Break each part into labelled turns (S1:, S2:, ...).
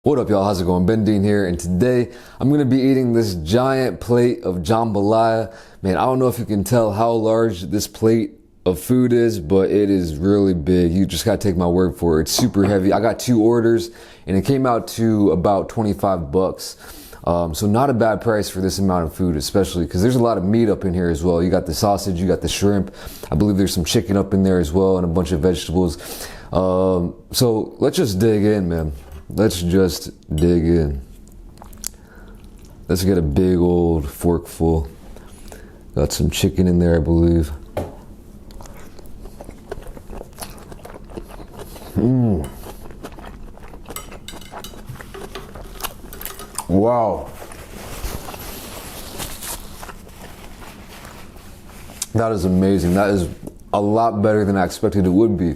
S1: What up, y'all? How's it going? BenDeen here, and today I'm gonna be eating this giant plate of jambalaya. Man, I don't know if you can tell how large this plate of food is, but it is really big. You just gotta take my word for it. It's super heavy. I got 2 orders, and it came out to about 25 bucks. So not a bad price for this amount of food, especially because there's a lot of meat up in here as well. You got the sausage, you got the shrimp. I believe there's some chicken up in there as well, and a bunch of vegetables. So let's just dig in, man. Let's just dig in. Let's get a big old fork full. Got some chicken in there, I believe. Wow. That is amazing. That is a lot better than I expected it would be.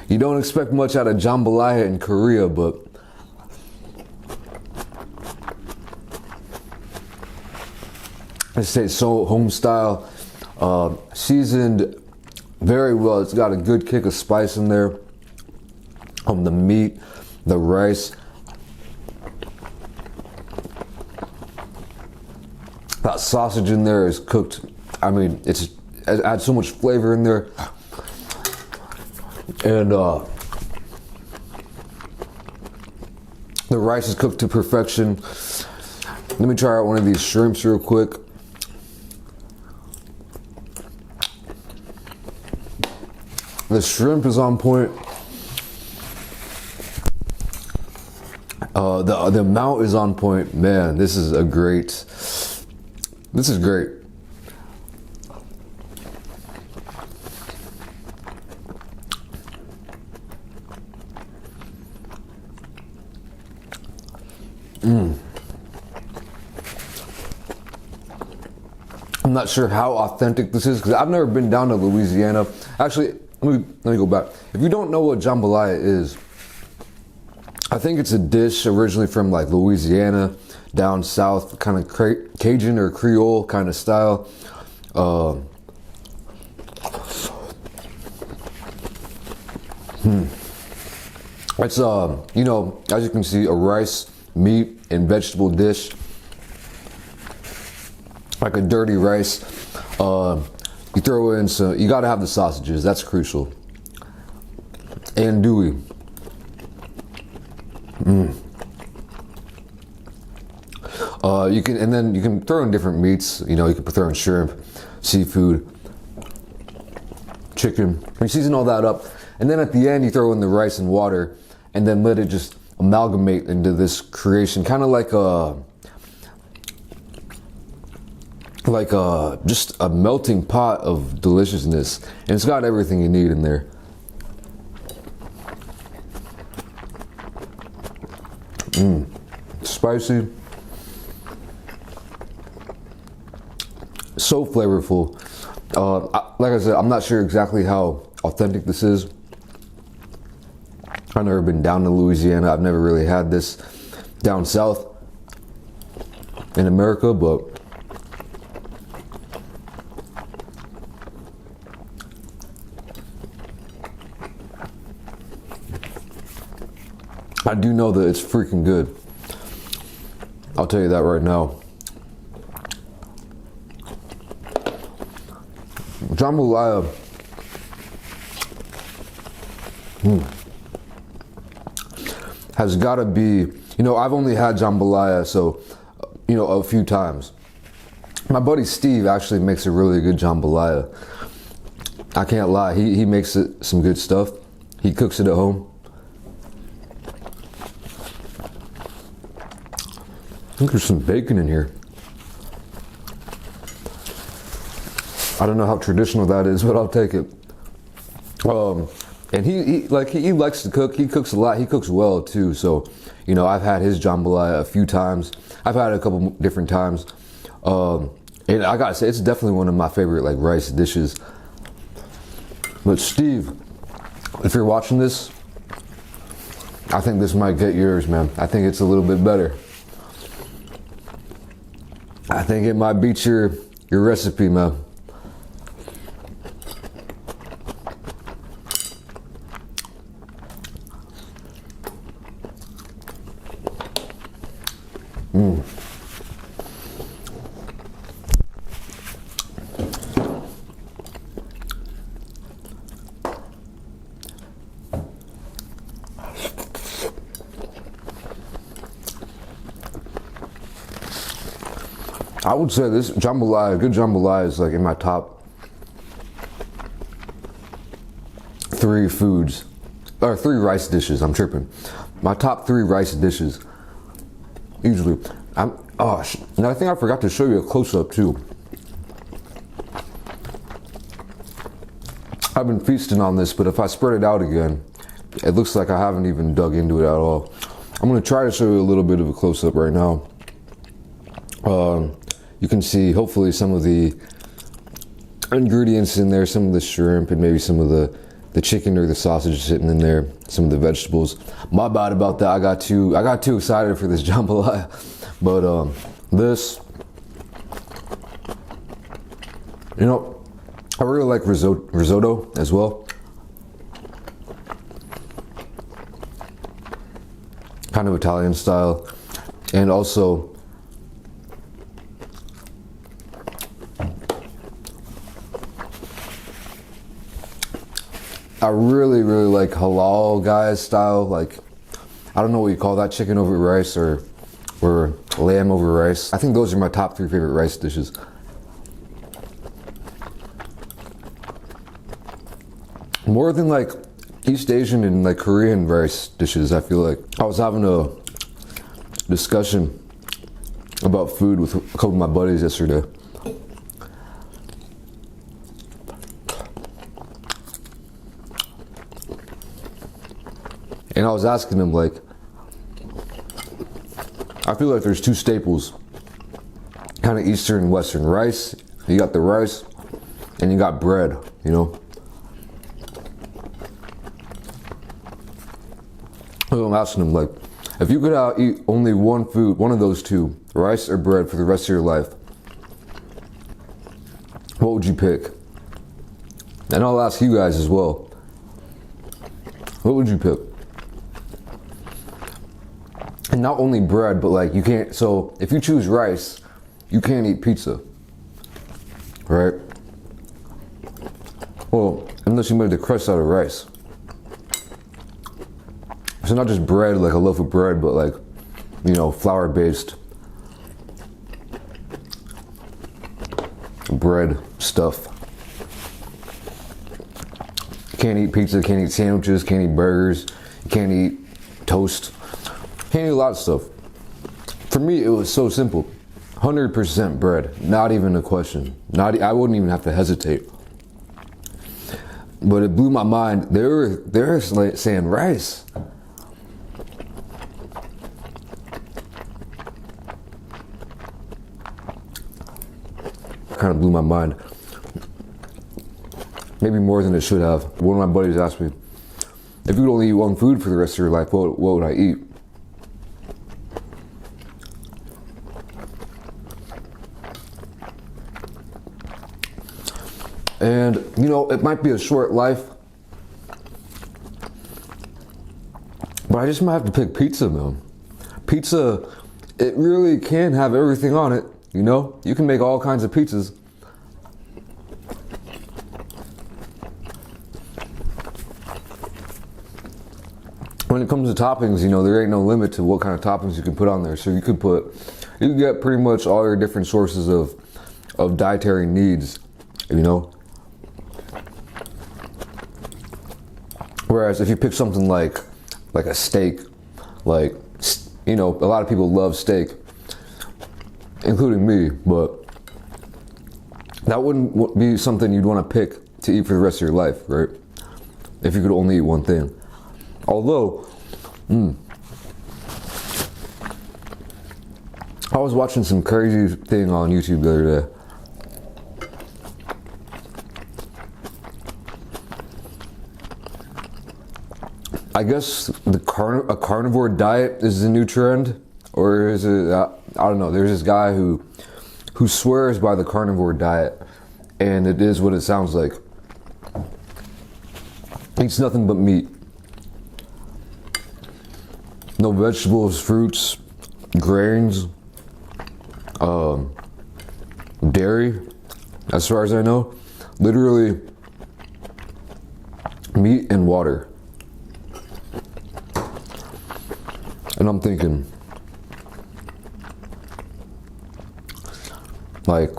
S1: You don't expect much out of jambalaya in Korea, but it tastes so home style, seasoned very well. It's got a good kick of spice in there. The meat, the rice. That sausage in there is cooked. I mean, it adds so much flavor in there. And the rice is cooked to perfection. Let me try out one of these shrimps real quick. The shrimp is on point. The amount is on point. Man, this is great. I'm not sure how authentic this is because I've never been down to Louisiana. Actually, let me go back. If you don't know what jambalaya is, I think it's a dish originally from like Louisiana, down south, kind of Cajun or Creole kind of style. It's you know, as you can see, a rice, meat, and vegetable dish. Like a dirty rice. You throw in some, you gotta have the sausages, that's crucial. And dewy. You can throw in different meats. You know, you can throw in shrimp, seafood, chicken. You season all that up, and then at the end you throw in the rice and water, and then let it just amalgamate into this creation, kind of like just a melting pot of deliciousness, and it's got everything you need in there. Spicy, so flavorful. Like I said, I'm not sure exactly how authentic this is. I've never been down to Louisiana. I've never really had this down south in America, but I do know that it's freaking good. I'll tell you that right now. Jambalaya. Has gotta be, you know, I've only had jambalaya, so, you know, a few times. My buddy Steve actually makes a really good jambalaya. I can't lie, he makes it some good stuff. He cooks it at home. I think there's some bacon in here. I don't know how traditional that is, but I'll take it. And he likes to cook. He cooks a lot. He cooks well too. So, you know, I've had his jambalaya a few times. I've had it a couple different times. And I gotta say, it's definitely one of my favorite like rice dishes. But Steve, if you're watching this, I think this might get yours, man. I think it's a little bit better. I think it might beat your recipe, man. I would say this jambalaya, good jambalaya, is like in my top 3 foods, or 3 rice dishes. I'm tripping. My top 3 rice dishes. Usually, and I think I forgot to show you a close-up too. I've been feasting on this, but if I spread it out again, it looks like I haven't even dug into it at all. I'm gonna try to show you a little bit of a close-up right now. You can see hopefully some of the ingredients in there, some of the shrimp and maybe some of the chicken or the sausage sitting in there, some of the vegetables. My bad about that. I got too excited for this jambalaya. But this, you know, I really like risotto as well. Kind of Italian style. And also I really like halal guys style, like, I don't know what you call that, chicken over rice or lamb over rice. I think those are my top 3 favorite rice dishes. More than like East Asian and like Korean rice dishes, I feel like. I was having a discussion about food with a couple of my buddies yesterday. And I was asking them, like, I feel like there's 2 staples, kind of Eastern and Western. Rice, you got the rice, and you got bread, you know? So I'm asking them, like, if you could eat only one food, one of those 2, rice or bread, for the rest of your life, what would you pick? And I'll ask you guys as well. What would you pick? And not only bread, but like you can't, so if you choose rice, you can't eat pizza, right? Well, unless you made the crust out of rice. So not just bread, like a loaf of bread, but like, you know, flour-based bread stuff. Can't eat pizza, can't eat sandwiches, can't eat burgers, you can't eat toast. Can't eat a lot of stuff. For me, it was so simple. 100% bread, not even a question. I wouldn't even have to hesitate. But it blew my mind. They're like saying rice. Kind of blew my mind. Maybe more than it should have. One of my buddies asked me, if you could only eat one food for the rest of your life, what would I eat? And, you know, it might be a short life, but I just might have to pick pizza, man. Pizza, it really can have everything on it, you know? You can make all kinds of pizzas. When it comes to toppings, you know, there ain't no limit to what kind of toppings you can put on there. So you can get pretty much all your different sources of dietary needs, you know? Whereas if you pick something like a steak, like, you know, a lot of people love steak, including me, but that wouldn't be something you'd want to pick to eat for the rest of your life, right? If you could only eat one thing. Although, I was watching some crazy thing on YouTube the other day. I guess a carnivore diet is the new trend, or is it? I don't know. There's this guy who swears by the carnivore diet, and it is what it sounds like. Eats nothing but meat. No vegetables, fruits, grains, dairy, as far as I know. Literally meat and water. And I'm thinking, like,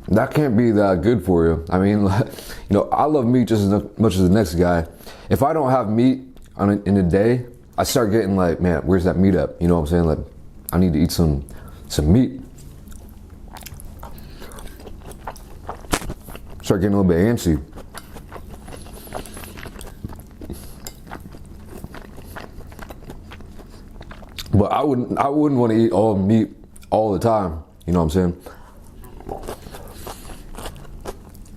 S1: that can't be that good for you. I mean, you know, I love meat just as much as the next guy. If I don't have meat in a day, I start getting like, man, where's that meat at? You know what I'm saying? Like, I need to eat some meat. Start getting a little bit antsy. But I wouldn't want to eat all meat all the time. You know what I'm saying?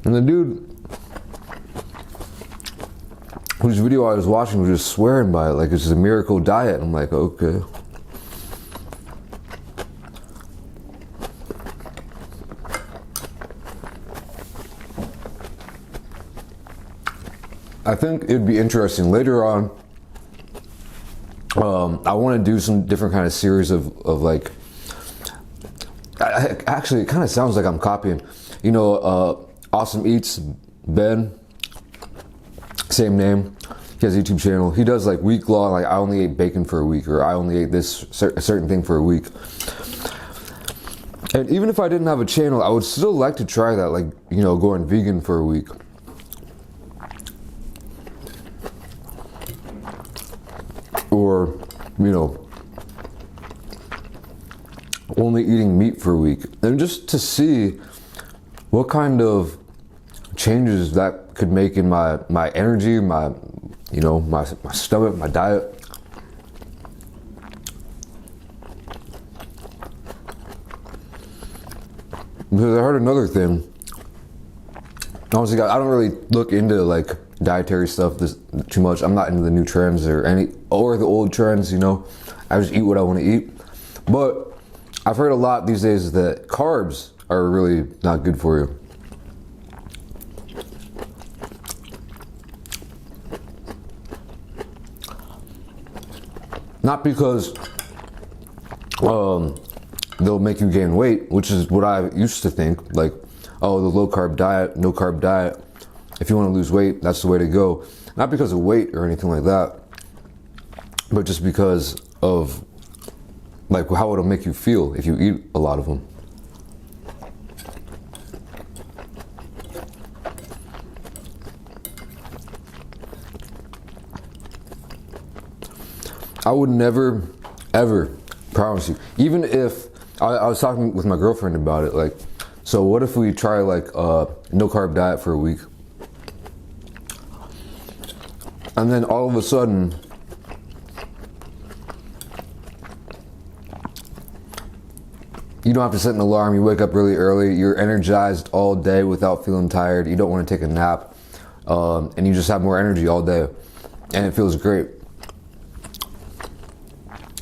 S1: And the dude whose video I was watching was just swearing by it, like it's a miracle diet. I'm like, okay. I think it'd be interesting later on. I want to do some different kind of series of like. Actually, it kind of sounds like I'm copying. You know, Awesome Eats, Ben, same name. He has a YouTube channel. He does like week long, like I only ate bacon for a week, or I only ate this certain thing for a week. And even if I didn't have a channel, I would still like to try that, like, you know, going vegan for a week. Or, you know, only eating meat for a week. And just to see what kind of changes that could make in my energy, my stomach, my diet. Because I heard another thing. Honestly, I don't really look into like dietary stuff too much. I'm not into the new trends or the old trends, you know. I just eat what I want to eat. But I've heard a lot these days that carbs are really not good for you. Not because they'll make you gain weight, which is what I used to think, like, oh, the low carb diet, no carb diet, if you want to lose weight, that's the way to go. Not because of weight or anything like that, but just because of like how it'll make you feel if you eat a lot of them. I would never, ever, promise you, even if, I was talking with my girlfriend about it, like, so what if we try like a no carb diet for a week? And then all of a sudden, you don't have to set an alarm, you wake up really early, you're energized all day without feeling tired, you don't want to take a nap, and you just have more energy all day, and it feels great.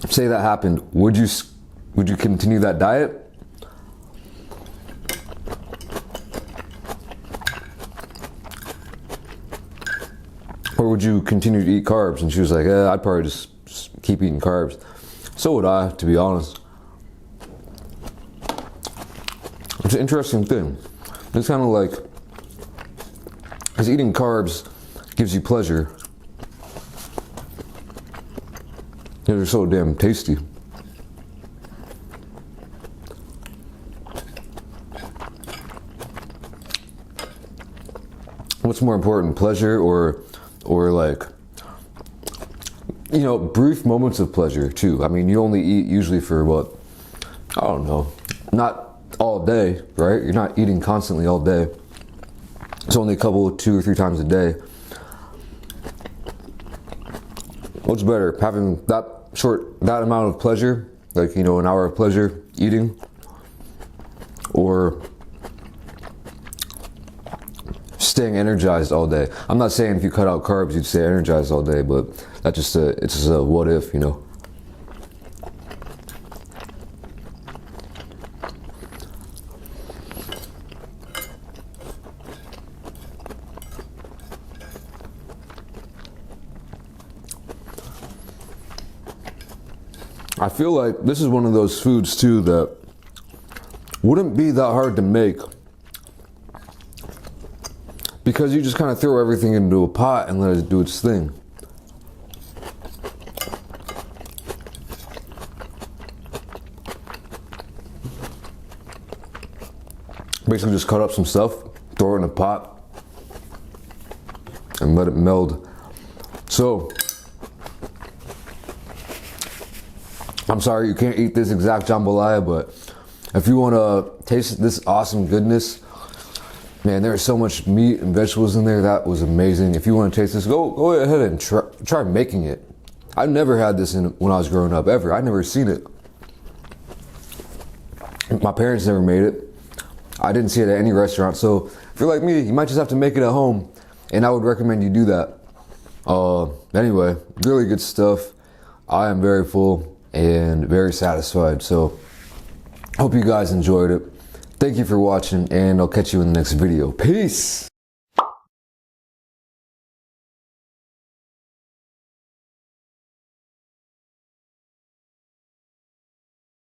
S1: Say that happened, would you continue that diet? Or would you continue to eat carbs? And she was like, I'd probably just keep eating carbs. So would I, to be honest. It's an interesting thing. It's kind of like, because eating carbs gives you pleasure. They're so damn tasty. What's more important, pleasure or like, you know, brief moments of pleasure too. I mean, you only eat usually for what, I don't know, not all day, right? You're not eating constantly all day. It's only a couple, 2 or 3 times a day. What's better, having that amount of pleasure, like, you know, an hour of pleasure eating, or staying energized all day? I'm not saying if you cut out carbs you'd stay energized all day, but that's just it's just a what if, you know. I feel like this is one of those foods too that wouldn't be that hard to make, because you just kind of throw everything into a pot and let it do its thing. Basically just cut up some stuff, throw it in a pot, and let it meld. So, I'm sorry you can't eat this exact jambalaya, but if you want to taste this awesome goodness, man, there's so much meat and vegetables in there. That was amazing. If you want to taste this, go ahead and try making it. I never had this when I was growing up, ever. I never seen it. My parents never made it. I didn't see it at any restaurant. So if you're like me, you might just have to make it at home, and I would recommend you do that. Anyway, really good stuff. I am very full and very satisfied. So hope you guys enjoyed it. Thank you for watching, and I'll catch you in the next video. Peace.